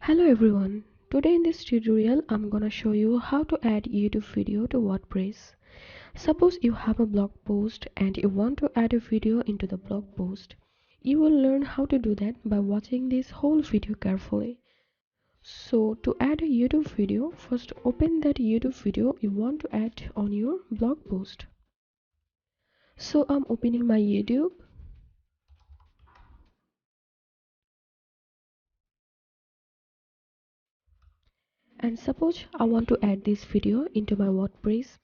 Hello everyone, today in this tutorial I'm gonna show you how to add YouTube video to WordPress. Suppose you have a blog post and you want to add a video into the blog post. You will learn how to do that by watching this whole video carefully. So to add a YouTube video, first open that YouTube video you want to add on your blog post. So I'm opening my YouTube. And suppose I want to add this video into my WordPress.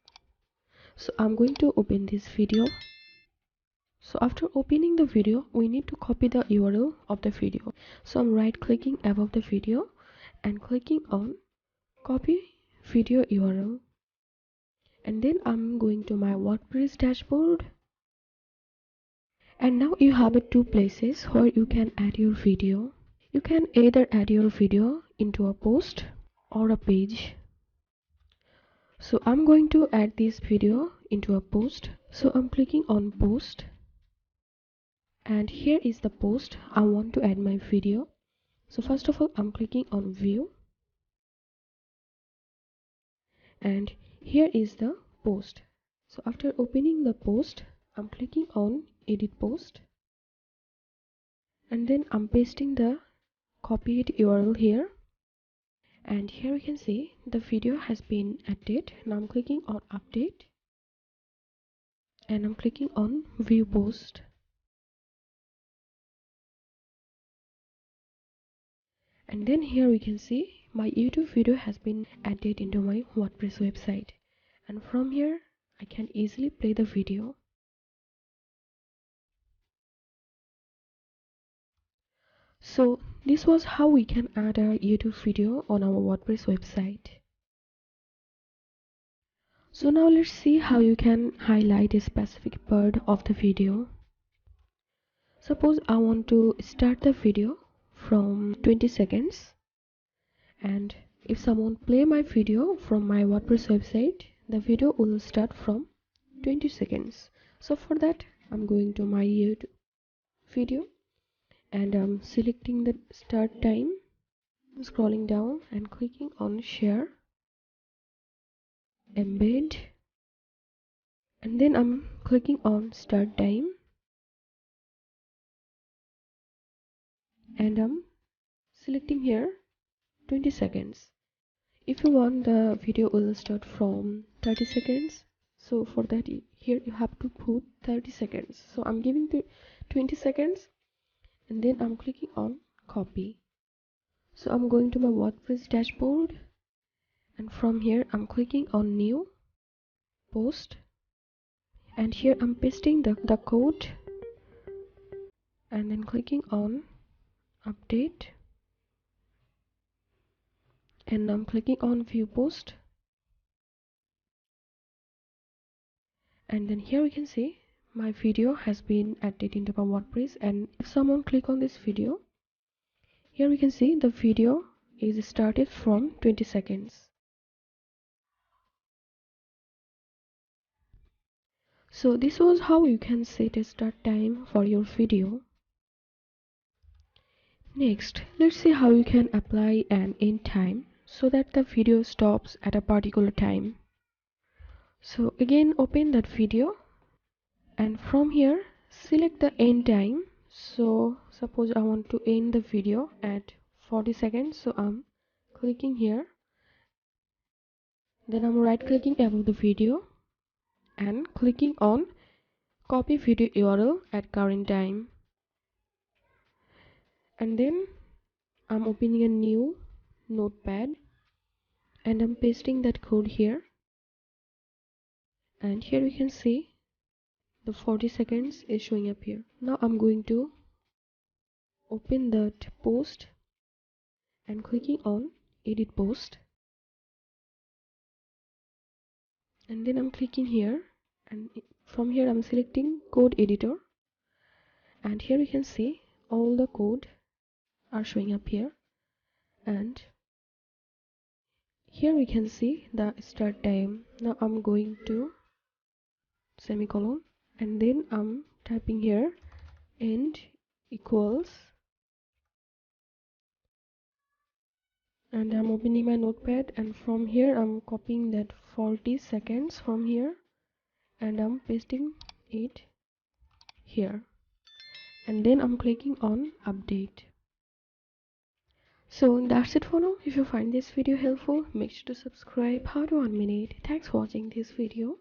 So I'm going to open this video. So after opening the video, we need to copy the URL of the video. So I'm right clicking above the video and clicking on copy video URL. And then I'm going to my WordPress dashboard. And now you have two places where you can add your video. You can either add your video into a post or a page. So I'm going to add this video into a post. So I'm clicking on post. And here is the post I want to add my video. So first of all, I'm clicking on view, and here is the post. So after opening the post, I'm clicking on edit post, and then I'm pasting the copied URL here, and here you can see the video has been added. Now I'm clicking on update, and I'm clicking on view post. And then here we can see my YouTube video has been added into my WordPress website, and from here I can easily play the video. So this was how we can add a YouTube video on our WordPress website. So now let's see how you can highlight a specific part of the video. Suppose I want to start the video from 20 seconds, and if someone play my video from my WordPress website, the video will start from 20 seconds. So for that, I'm going to my YouTube video and I'm selecting the start time, scrolling down and clicking on share, embed, and then I'm clicking on start time, and I'm selecting here 20 seconds. If you want the video will start from 30 seconds, so for that here you have to put 30 seconds. So I'm giving the 20 seconds, and then I'm clicking on copy. So I'm going to my WordPress dashboard, and from here I'm clicking on new post, and here I'm pasting the code, and then clicking on update, and I'm clicking on view post, and then here we can see my video has been added into my WordPress. And if someone click on this video, here we can see the video is started from 20 seconds. So this was how you can set a start time for your video. Next, let's see how you can apply an end time so that the video stops at a particular time. So again, open that video, and from here select the end time. So suppose I want to end the video at 40 seconds, so I'm clicking here, then I'm right clicking above the video and clicking on copy video URL at current time, and then I'm opening a new notepad and I'm pasting that code here, and here we can see the 40 seconds is showing up here. Now I'm going to open that post and clicking on edit post, and then I'm clicking here, and from here I'm selecting code editor, and here you can see all the code are showing up here, and here we can see the start time. Now I'm going to semicolon, and then I'm typing here and equals, and I'm opening my notepad, and from here I'm copying that 40 seconds from here and I'm pasting it here, and then I'm clicking on update. So that's it for now. If you find this video helpful, make sure to subscribe. How to 1 minute. Thanks for watching this video.